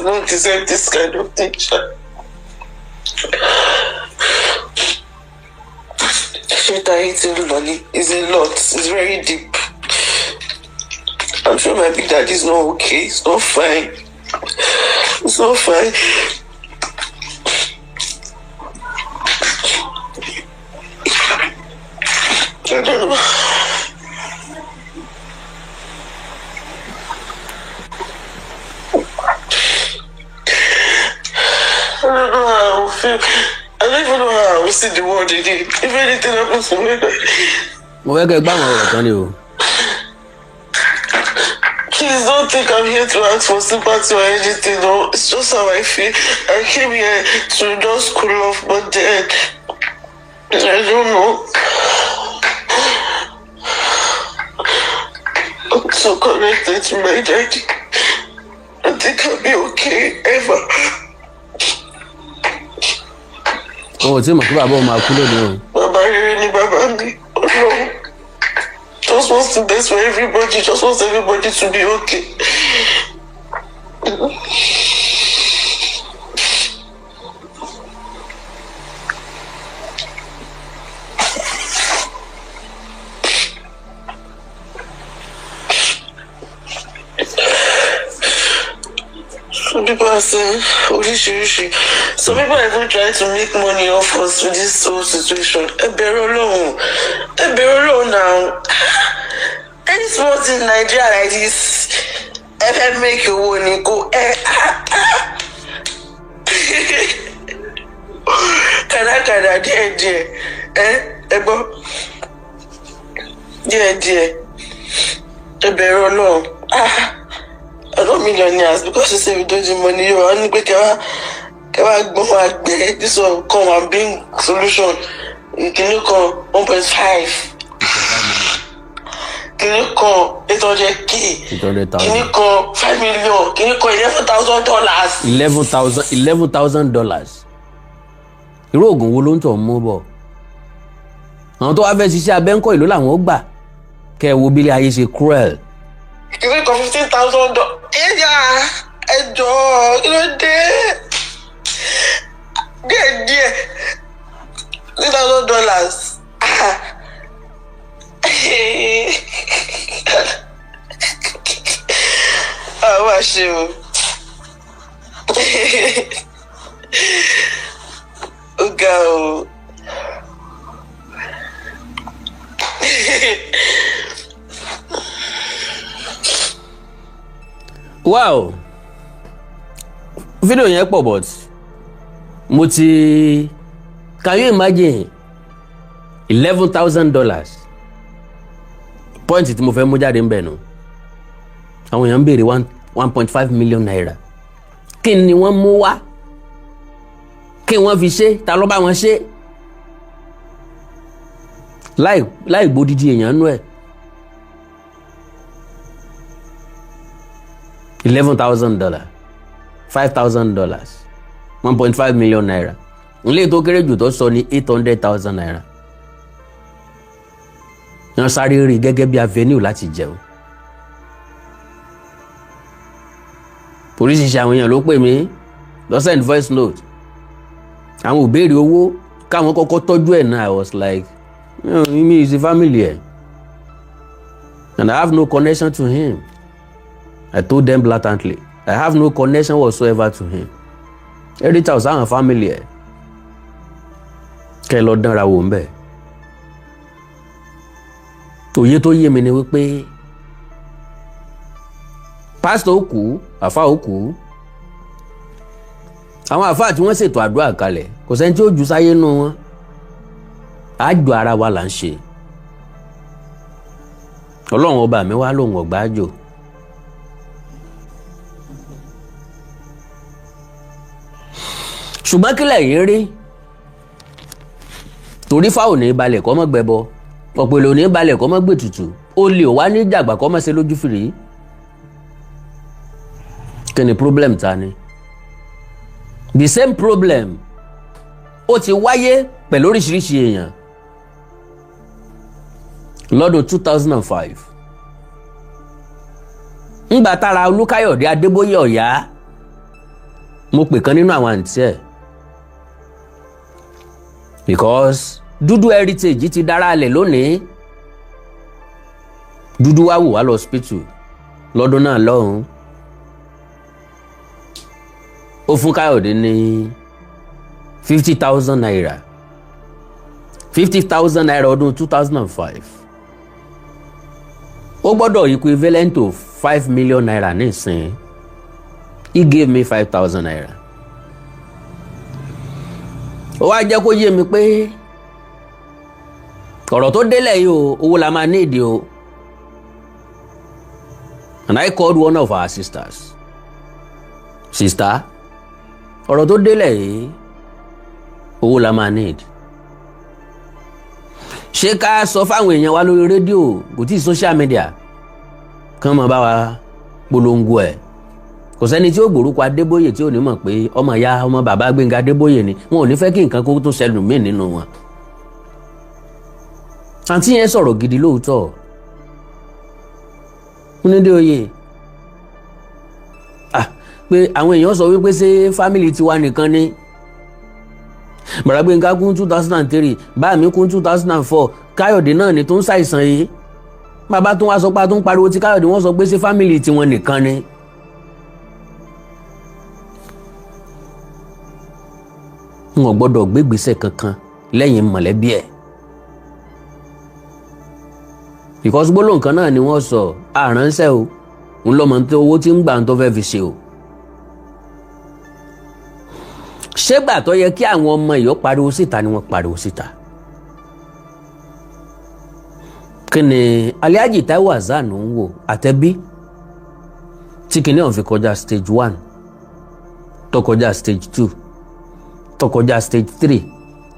E: not deserve this kind of thing. Shit, I hate it, Lolly. It's a lot. It's very deep. I'm sure my big daddy is not okay. It's not fine. It's not fine. I don't know. I don't know how I will feel. I don't even know how I will see the world again. If anything happens to me,
C: mo fẹ́ kẹ́ gbá àwọn ọ̀rọ̀ tán ni o.
E: please don't think I'm here to ask for sympathy or anything. No, it's just how I feel. I came here to just cool off, but then I don't know. I'm so connected to my daddy. I think I'll be okay ever.
C: Àwọn ò tí mọ̀ kí bàbá ọmọ akú lónìí o.
E: Baba rere ni baba mi. Ọlọ́run just wants the best for everybody. Just wants everybody to be okay. Some people are saying, Orishirishi. Some people are even trying to make money off us with this whole situation. Eberolo now. Any small thing in Nigeria like this, if make your money go. Can dear. Ebo. Dear. Eberolo. I don't millionaires because you say we don't do money. You only pay this will come and bring solution. Can you come 1.5? Can you come 800K?
C: 800,000.
E: Can you come 5 million? Can you come $11,000?
C: $11,000. Irú oògùn wo ló ń tọ̀ mú bọ̀? Àwọn tó wá fẹ́ ṣiṣẹ́ abẹ́ńkọ́ ìlú làwọn ó gbà. Kẹ́ ẹ wo bí ilé ayé ṣe cruel.
E: Can you come $15,000? Yeah, ẹjọ́ kí ló dé? Díẹ̀ $3,000. Wá ṣe o. Ó ga o.
C: Wow, fídíò yẹn pọ̀ but can you imagine $11,000 point tí mo fẹ́ mú jáde ń bẹ̀ nù àwọn èèyàn ń béèrè 1.5 million naira kí ni wọ́n mú wá kí wọ́n fi ṣe ta ló bá wọn ṣe láì gbódìdí èèyàn nú ẹ̀. $11,000, $5,000, 1.5 million naira. Nlé tó kéré jù tó sọ ní 800,000 naira. Wọ́n sáré rí gẹ́gẹ́ bí avenue láti jẹun. Oríṣiríṣi àwọn èèyàn ló pè mí lọ send voice note. Àwọn ò béèrè owó káwọn kọ́kọ́ tọ́jú ẹ̀ náà. I was like, me is a family here. And I have no connection to him. I told them blatantly, I have no connection whatsoever to him. Every time I was our family. Kẹ́ lọ dánra wò ń bẹ̀. Òye tó yé mi ni wípé pásítọ̀ ó kú, àfáà ó kú. Àwọn àfáà tí wọ́n ṣètò àdúrà kalẹ̀, kò sẹ́ni tí ó jù sáyé nù wọn. Àjò ara wa là ń ṣe. Ọlọ́run ọba mi wá lóhùn ọ̀gbà àjò. Ṣùgbọ́n kí lẹ̀yin rí torí fáwọn ò ní balẹ̀ kọ́ mọ́ gbẹbọ ọ̀pẹ̀lẹ̀ ò ní balẹ̀ kọ́ mọ́ gbètùtù olè ò wá ní jàgbà kọ́ mọ́ ṣe lójú fìrí. Kí ni problem ta ni? The same problem ó ti wáyé pẹ̀lú oríṣiríṣi èèyàn lọ́dún 2005 ńgbà tára Olúkáyọ̀dé Adébóyè Ọ̀yá mo pè kan nínú àwọn àǹtí ẹ̀ because dúdú heritage ti dára lẹ̀ lónìí. Dúdú wá wò wá lọ hospital lọ́dún náà lọ́hùn. Ó fún Káyọ̀dé ní 50,000 naira. 50,000 naira ọdún 2005. Ó gbọ́dọ̀ equivalent to 5 million naira nísìn. He gave me 5,000 naira. Ó wá jẹ́ kó yé mi pé ọ̀rọ̀ tó délẹ̀ yìí o, owó la máa ní ìdí o. And I called one of our sisters. Sister, ọ̀rọ̀ tó délẹ̀ yìí, owó la máa need. Ṣé ká sọ fáwọn èèyàn wa lórí rédíò, kò tí ì social media, kán mọ̀ bá wa polongo ẹ̀. Kò sẹ́ni tí ó gbórúkọ Adébóyè tí ò ní mọ̀ pé ọmọ ìyá ọmọ bàbá Gbénga Adébóyè ni. Wọn ò ní fẹ́ kí nǹkan kó tún ṣẹlẹ̀ mí nínú wọn. Àǹtí yẹn sọ̀rọ̀ gidi lóòótọ́. Onídé oyè pé àwọn èèyàn sọ wípé ṣé fámìlì tiwa nìkan ni. Bàbá Gbénga kún 2003, bá mi kún 2004, Káyọ̀dé náà ni tó ń ṣàìsàn yìí. Bàbá tó wá sọ pé a tó ń pariwo ti Káyọ̀dé, wọ́n sọ pé ṣé fámìlì tiwọn nìkan ni. Wọn ò gbọ́dọ̀ gbégbèsè kankan lẹ́yìn mọ̀lẹ́bí ẹ̀. Because gbólóhùn kan náà ni wọ́n sọ, àránṣẹ́ o, ń lọ́mọ tó owó tí ń gbà tó fẹ́ fi ṣe o. Ṣégbà tó yẹ kí àwọn ọmọ ìyọ́ pariwo síta ni wọ́n pariwo síta. Kí ni Alhaji Taiwo Hassan ń wò àtẹ̀bí tí kìíní ọ̀hún fi kọjá stage 1, tó kọjá stage 2, tó kọjá stage 3,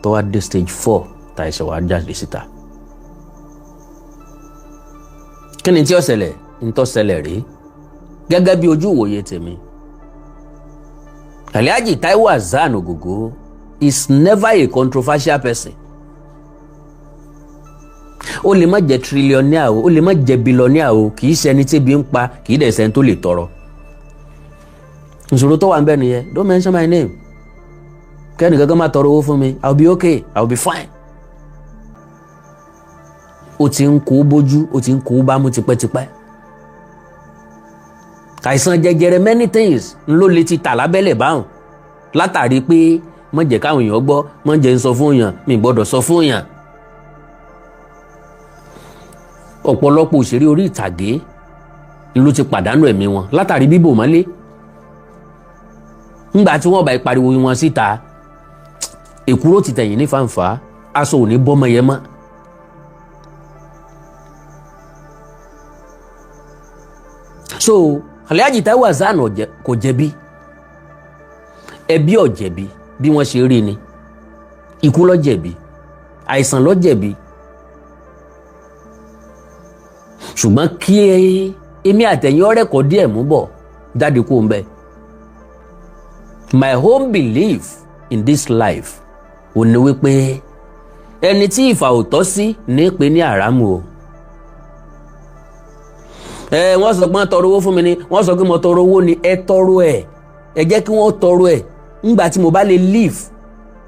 C: tó wá dé stage 4 tá ìṣẹ̀ wá jáde síta. Kí ni tí ó ṣẹlẹ̀? Ń tó ṣẹlẹ̀ rí gẹ́gẹ́ bí ojú ìwòye tèmi. Alhaji Taiwo Hassan Ogogo is never a controversial person. Ó lè má jẹ́ trillionaire o, ó lè má jẹ́ billionaire o, kì í ṣe ẹni tí ebi ń pa, kì í dẹ̀ ṣe ẹni tó lè tọrọ. Ìṣòro tó wà ń bẹ nìyẹn, don't mention my name. Kẹ́ni kankan máa tọrọ owó fún mi, I'll be okay, I'll be fine. Ó ti ń kó bójú, ó ti ń kó bámú tipẹ́tipẹ́. Àìsàn jẹjẹrẹ many things ló lè ti tà lábẹ́lẹ̀ báhùn látàrí pé má jẹ́ káwọn èèyàn gbọ́, má jẹ́ ń sọ fún èèyàn, mi gbọ́dọ̀ sọ fún èèyàn. Ọ̀pọ̀lọpọ̀ òṣèré orí ìtàgé ló ti pàdánù ẹ̀mí wọn látàrí bíbò mọ́lé. Ńgbà tí wọ́n bá pariwo wọn síta, èkúrò ti tẹ̀yìn ní fàǹfà, aṣọ ò ní bọ́mọ yẹn mọ́. So Alhaji Taiwo Hassan kò jẹ̀bi, ẹbí ò jẹ̀bi bí wọ́n ṣe rí ni, ikú ló jẹ̀bi, àìsàn ló jẹ̀bi. Ṣùgbọ́n kí èmi àtẹ̀yìn ọ̀rẹ́ kọ́ díẹ̀ mú bọ̀ jáde kó ń bẹ. My own belief in this life ò ní wípé ẹni tí ìfà ò tọ́ sí ní pé ní àrámù o. Wọ́n sọ pé wọ́n tọrọ owó fún mi ni, wọ́n sọ pé mo tọrọ owó ni, ẹ tọrọ ẹ̀, ẹ jẹ́ kí wọ́n tọrọ ẹ̀. Ńgbà tí mo bá lè live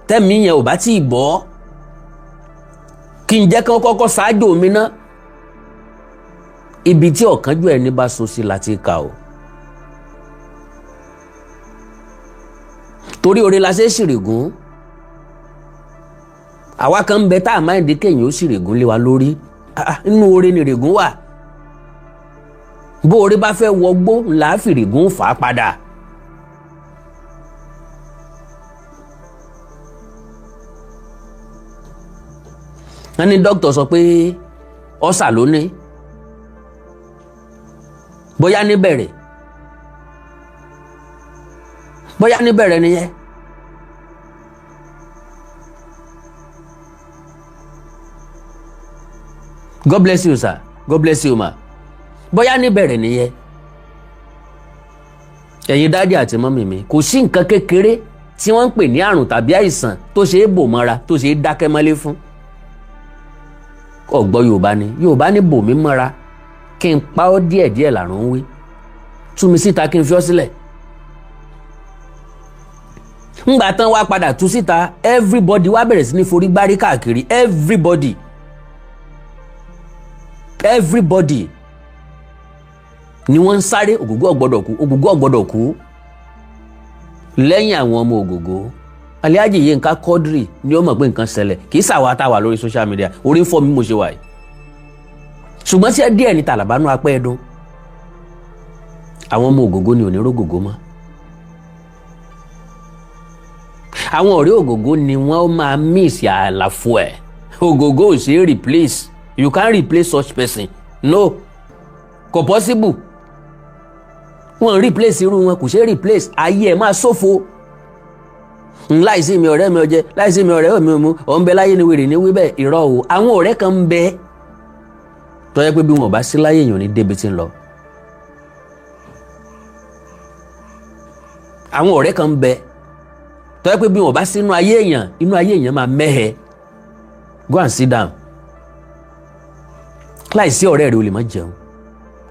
C: tẹ́mi yẹn ò bá tí ì bọ́, kí n jẹ́ kí wọ́n kọ́kọ́ ṣáájú mi ná. Ibi tí ọ̀kánjú ẹni bá so sí láti kà o. Torí oore la ṣe ṣìrègùn. Àwa kan ń bẹ tá a máa ń di kéèyàn ó ṣìrègùn lé wa lórí. Inú oore ni règùn wà. Bó oore bá fẹ́ wọgbó ńlá fìrègùn fà á padà. Wọ́n ní dókítà sọ pé ọ̀sà ló ní. Bóyá níbẹ̀rẹ̀ nìyẹn. God bless you sir, God bless you ma. Bóyá níbẹ̀rẹ̀ nìyẹn. Ẹ̀yin dádì àti mọ́mì mi, kò sí nǹkan kékeré tí wọ́n ń pè ní àrùn tàbí àìsàn tó ṣe é bò mọ́ra, tó ṣe é dákẹ́ mọ́lé fún. Ọ̀gbọ́ Yorùbá ní bò mí mọ́ra, kí n pa ọ́ díẹ̀díẹ̀ làrùn wí, tú mi síta kí n fi ọ́ sílẹ̀. ńgbà tán wá padà tú síta everybody wá bẹ̀rẹ̀ sí ní forí gbárí káàkiri everybody ni wọ́n ń sáré Ògògó ò gbọ́dọ̀ kú lẹ́yìn àwọn ọmọ Ògògó Alhaji Yinka Quadri ni ó mọ̀ pé nǹkan ṣẹlẹ̀ kì í ṣàwa tá wà lórí social media orí ń fọ́ mi mo ṣe wà yìí ṣùgbọ́n tí ẹ díẹ̀ ní tàlàbánú apẹ́ ẹ̀dùn àwọn ọmọ Ògògó ni ò ní rógògó mọ́ àwọn ọ̀rẹ́ Ògògó ni wọ́n máa miss àlàfo ẹ̀ Ògògó ò ṣe é replace you can't replace such person no kò possible wọ́n replace irú wọn kò ṣe é replace ayé ẹ̀ máa ṣòfò láìsí mi ọ̀rẹ́ mi ọjẹ́ láìsí mi ọ̀rẹ́ mi òmu ọ̀ ń bẹ láyé ni wèrè ní wí bẹ́ẹ̀ irọ́ o àwọn ọ̀rẹ́ kan ń bẹ tó yẹ pé bí wọn bá sí láyé èèyàn ní débi tí ń lọ àwọn ọ̀rẹ́ kan ń bẹ tó yẹ pé bí wọn bá sí inú ayé èèyàn máa mẹ́hẹ go and sit down láìsí ọ̀rẹ́ rẹ o lè má jẹun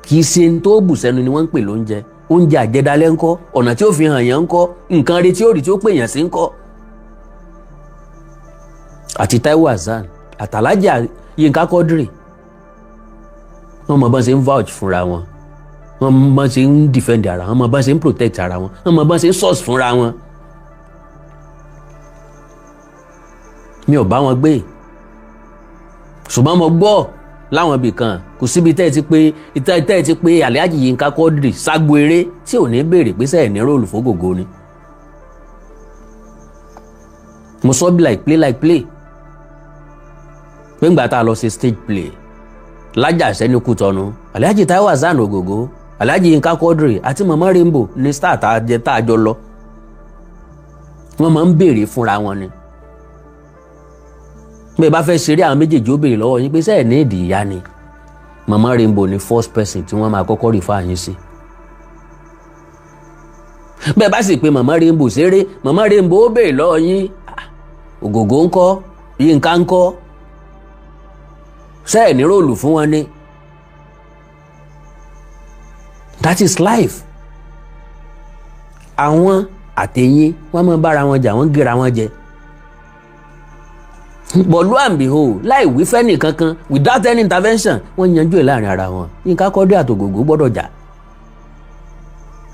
C: kì í ṣe tó bù sẹ́nu ni wọ́n ń pè lóúnjẹ oúnjẹ àjẹdálẹ́ ńkọ́ ọ̀nà tí ó fi hàn yàn ńkọ́ nǹkan rí tí ó rí tí ó pè yàn sí ńkọ́ àti Taiwo Hassan àtàlájà Yinka Quadri wọ́n mọ̀ bọ́n ṣe ń vouch fúnra wọn wọ́n mọ̀ bọ́n ṣe ń defend ara wọn wọ́n mọ̀ bọ́n ṣe ń protect ara wọn wọ́n mọ̀ bọ́n ṣe ń source fúnra wọn mi ò bá wọn gbé ṣùgbọ́n mo gbọ́ láwọn ibì kan kò síbi tẹ́ ẹ ti pé Alhaji Yinka Quadri ságbo eré tí ò ní béèrè pé sẹ́ẹ̀ ní róòlù fógògó ni mo sọ bí like play pé ńgbà tá a lọ ṣe stage play lájà sẹ́ni Kútọ́nù Alhaji Taiwo Hassan Ògògó Alhaji Yinka Quadri àti Mama Rainbow ní star tá a jọ lọ wọ́n máa ń béèrè fúnra wọn ni bẹ́ẹ̀ bá fẹ́ ṣeré àwọn méjèèjì ó béèrè lọ́wọ́ yín pé sẹ́ẹ̀ ní ìdí ìyá ni Mama Rainbow ni first person tí wọ́n máa kọ́kọ́ rí fáyín sí bẹ́ẹ̀ bá sì pé Mama Rainbow ṣeré Mama Rainbow ó béèrè lọ́wọ́ yín Ògògó ńkọ́ Yinka ńkọ́ sẹ́ẹ̀ ní róòlù fún wọn ni that is life àwọn àtẹ̀yìn wọ́n máa bára wọn jà wọ́n gera wọn jẹ but lo and behold láì wí fẹ́ nìkankan without any intervention wọ́n yanjú ẹ̀ láàrin ara wọn Yinka Quadri àti Ògògó gbọ́dọ̀ jà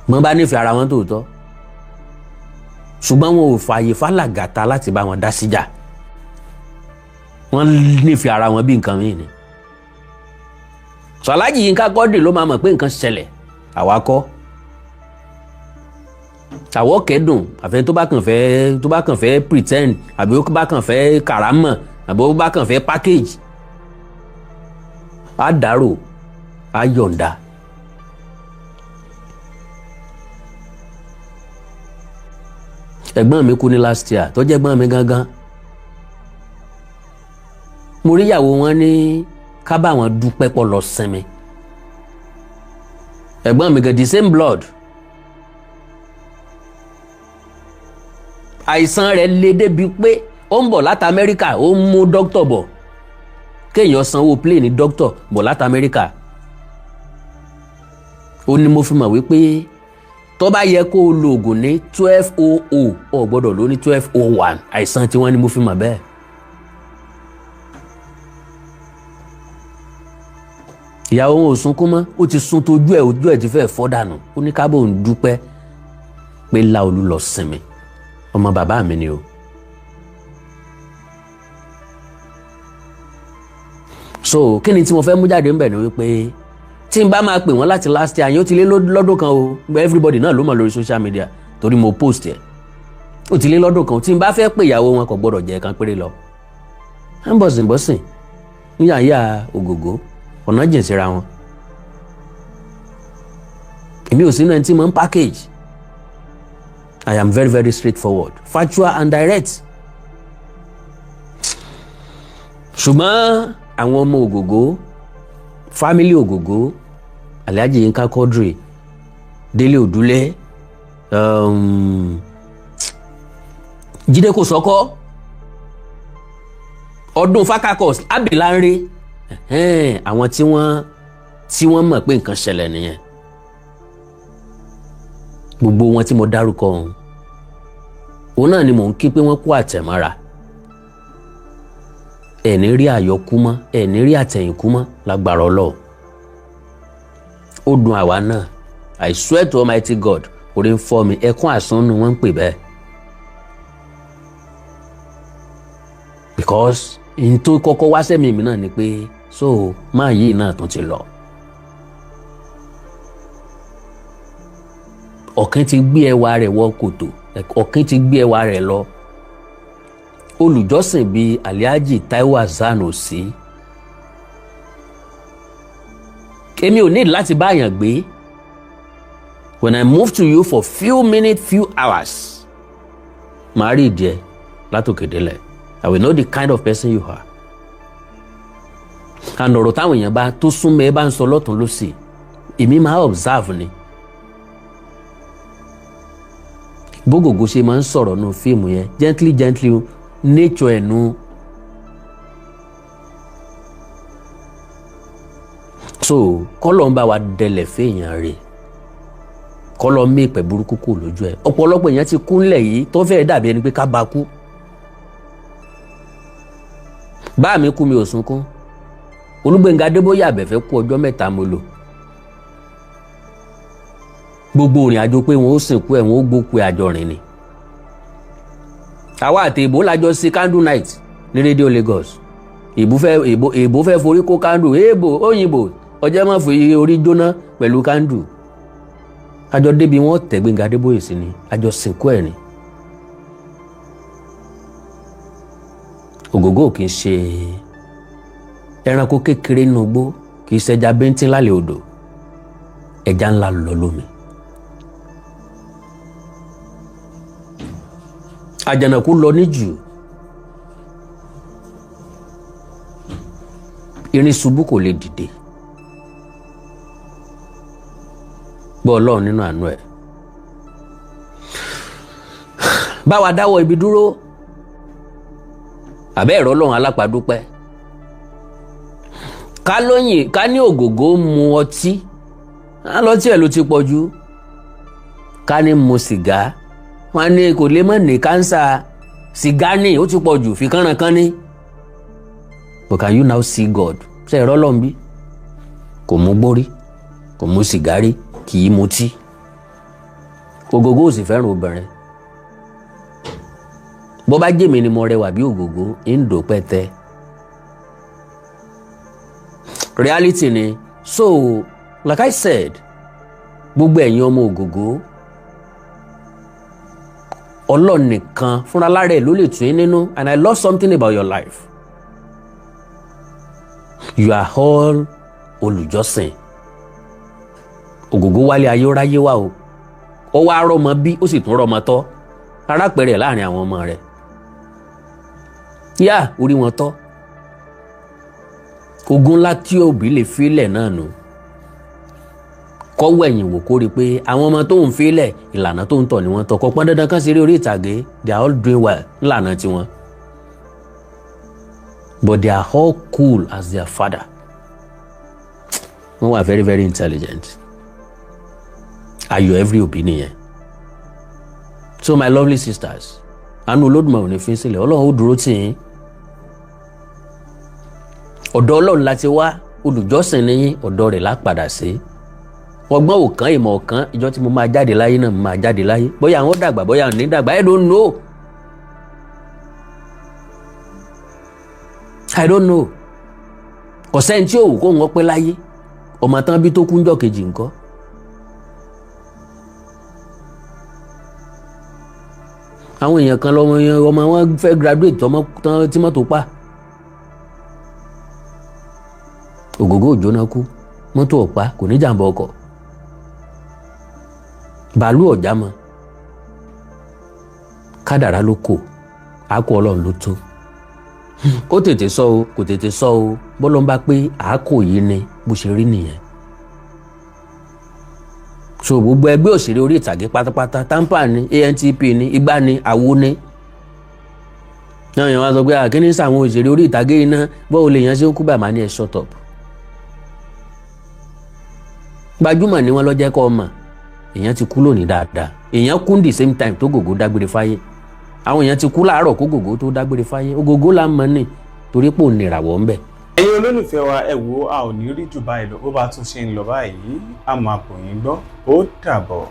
C: wọ́n bá nífẹ̀ẹ́ ara wọn tòótọ́ ṣùgbọ́n wọn ò fààyè fálàgàtà láti bá wọn dá síjà wọ́n nífẹ̀ẹ́ ara wọn bí nǹkan mìíràn ni Alhaji Yinka Quadri ló máa mọ̀ pé nǹkan ṣẹlẹ̀ àwa kọ́ àwọ̀ kẹ́dùn àfẹ́ tó bá kàn fẹ́ pretend àbí ó bá kàn fẹ́ kàrámọ̀ àbí ó bá kàn fẹ́ package á dárò á yọ̀ǹda ẹ̀gbọ́n mi kú ní last year tó jẹ́ ẹ̀gbọ́n mi gangan mo rí ìyàwó wọn ní ká bá wọn dúpẹ́ pọ̀ lọ sinmi ẹ̀gbọ́n mi gan the same blood àìsàn rẹ̀ le débi pé ó ń bọ̀ láti Amẹ́ríkà ó ń mú dókítà bọ̀ kéèyàn sanwó plane ní dókítà bọ̀ láti Amẹ́ríkà ó ní mo fi mọ̀ wípé tó bá yẹ kó o lo oògùn ní 1200 o gbọ́dọ̀ lò ní 1201 àìsàn tí wọ́n ní mo fi mọ̀ bẹ́ẹ̀. ìyàwó wọn ò sunkún mọ́ ó ti sun ojú ẹ̀ ti fẹ́ fọ́ dànù ó ní kábò ń dúpẹ́ pé Láolú lọ sinmi ọmọ bàbá mi ni o. so kí ni tí mo fẹ́ mú jáde ń bẹ̀ ni wípé tí n bá máa pè wọ́n láti last year yẹn ó ti lé lọ́dún kan o everybody náà ló mọ̀ lórí social media torí mo post ẹ̀ ó ti lé lọ́dún kan tí n bá fẹ́ pè ìyàwó wọn kò gbọ́dọ̀ jẹ́ kan péré lọ. à ń bọ̀sìn níyàyà Ògògó ọ̀nà jìn síra wọn èmi ò sínú ẹni tí mo ń package I am very very straightforward factual and direct ṣùgbọ́n àwọn ọmọ Ògògó family Ògògó Alhaji Yinka Quadri Délé Òdúlé Jídé Kòsọ́kọ́ Ọdún Fákákọ́s Abilanre àwọn tí wọ́n mọ̀ pé nǹkan ṣẹlẹ̀ nìyẹn gbogbo wọn tí mo dárúkọ ọ̀hún òun náà ni mò ń kí pé wọ́n kú àtẹ̀mọ́ra ẹ̀ní rí àyọkú mọ́ ẹ̀ní rí àtẹ̀yìnkú mọ́ lágbára Ọlọ́run. Ó dùn àwa náà. I swear to Almighty God, orí ń fọ́ mi, ẹkún àsánnu wọ́n ń pè bẹ́ẹ̀. Because n tó kọ́kọ́ wá sẹ́mi mi náà ni pé so máa yìí náà tún ti lọ. Ọ̀kín ti gbé ẹwà rẹ̀ wọ kòtò, ọ̀kín ti gbé ẹwà rẹ̀ lọ. Olùjọ́sìn bíi Alhaji Taiwo Hassan ò sí. Èmi ò need láti bá àyàn gbé. When I move to you for few minutes, few hours, màá rí ìdí ẹ látòkè délẹ̀. I will know the kind of person you are. And ọ̀rọ̀ táwọn èèyàn bá tó súnmọ́ ẹ bá ń sọ lọ́tún lósì, èmi máa observe ni. Bógògó ṣe máa ń sọ̀rọ̀ nù fíìmù yẹn gently nature ẹ̀ nù. So kọ́lọ̀ ń bá wa dẹlẹ̀ fèèyàn rè kọ́lọ̀ mí ìpẹ́ burúkú kù lójú ẹ̀. Ọ̀pọ̀lọpọ̀ èèyàn ti kú ńlẹ̀ yìí tó fẹ́ẹ́ dàbí ẹni pé ká bá kú. Bá mi kú mi ò sunkún. Olúgbénga Adébóyè Àbẹ̀fẹ́ kú ọjọ́ 3 mo lò. Gbogbo òrìn àjò pé wọn ó sìnkú ẹ̀ wọn ó gbókú ẹ̀ àjọ rìn ni. Àwa àti èbó lájọ sí candle night ní Radio Lagos. Èbó fẹ́ forí kó candle, èbó òyìnbó ọjọ́ máa fi orí jóná pẹ̀lú candle. Àjọ débi wọn tẹ̀ Gbénga Adébóyè sí ni àjọ sìnkú ẹ̀ ni. Ògògó kì í ṣe ẹranko kékeré nínú igbó, kì í ṣẹja bíntín lálẹ́ odò, ẹja ńlá lọ lómi. Àjànàkú lọ níjù, irin ṣubú kò lè dìde. Gbọ́ Ọlọ́run nínú àánú ẹ̀. Bá wa dáwọ́ ibi dúró. Àbẹ́ ẹ̀rọ Ọlọ́run alápàdúpẹ́. Ká ní Ògògó mu ọtí, lọ́tí ẹ̀ ló ti pọ̀ jù. Ká ní mu sìgá, wọ́n ní kò lè mọ̀ ní kánsà. Sìgá ní ó ti pọ̀ jù fi kánrankán ní. But can you now see God? Ṣé ẹ̀rọ Ọlọ́run bí? Kò mú gbórí, kò mú sìgárì, kì í mutí. Ògògó ò sì fẹ́ràn obìnrin. Bó bá jẹ́ mi ni mo rẹwà bí Ògògó, ń dò pẹ́tẹ́. Reality ni. So, like I said, gbogbo ẹ̀yin ọmọ Ògògó, Ọlọ́run nìkan fúnra lára ẹ̀ ló lè tún yín nínú. And I love something about your life. You are all olùjọ́sìn. Ògògó wálé ayé ráyé wá o. Ó wá rọ́mọ bí ó sì tún rọ́mọ tọ́. Arápẹ̀rẹ̀ láàrin àwọn ọmọ rẹ̀. Yá orí wọn tọ́. Ogun ńlá tí òbí lè fílẹ̀ náà nù. Kọ́wọ́ ẹ̀yìn wò kó rí pé àwọn ọmọ tó ń fílẹ̀ ìlànà tó ń tọ̀ ni wọ́n tọ́. Kò pọn dandan kan sí orí ìtàgé. They are all doing well ńlànà tiwọn. But they are all cool as their father. Wọ́n wà very very intelligent. Ayọ̀ every opinion. So my lovely sisters, àánú Olódùmarè ò ní fi sílẹ̀, Ọlọ́run ó dúró tì yín. Ọ̀dọ̀ Ọlọ́run láti wá, olùjọ́sìn ni yín, ọ̀dọ̀ rẹ̀ la padà sí. Ọgbọ́n ò kán, ìmọ̀ ò kán, ìjọ tí mo máa jáde láyé náà mo máa jáde láyé. Bóyá àwọn dàgbà, bóyá àwọn ní dàgbà, I don't know. I don't know. Kò sẹ́ni tí ò wù kó wọ́n pẹ́ láyé. Ọmọ tán bí tó kú ńjọ́ kejì ńkọ́. Àwọn èèyàn kan ọmọ wọn fẹ́ graduate tí mọ́tò pa. Ògògó òjóná kú, mọ́tò ọ̀pá kò ní jàǹbá ọkọ̀. Bàálù ọ̀já mọ́. Kádàrá ló kò, àákò Ọlọ́run ló tó. Kó tètè sọ o, kò tètè sọ o, bọ́lọ́ ń bá pé àákò yìí ni bó ṣe rí nìyẹn. So gbogbo ẹgbẹ́ òṣèré orí ìtàgé pátápátá, tampa ni, ANTP ni, igbá ni, àwo ni. Náà yẹn wá sọ pé àkíní sàwọn òṣèré orí ìtàgé iná bọ́ọ̀ lè yàn ṣe ń kú bàmá ní ẹ̀ shut up. Gbajúmọ̀ ni wọ́n lọ jẹ́ kọ́ ọmọ. Èèyàn ti kú lónìí dáadáa. Èèyàn kú the same time tó Ògògó dágbére fáyé. àwọn èèyàn ti kú láàárọ̀ kó Ògògó tó dágbére fáyé. Ògògó la mọ̀ ní torí pò nìràwọ̀ ńbẹ̀.
A: ẹ̀yin olólùfẹ́ wa ẹ wò a ò ní rí jù báyìí lọ bó bá tún ṣe ń lọ báyìí a máa bò yín gbọ́ ó dàbọ̀.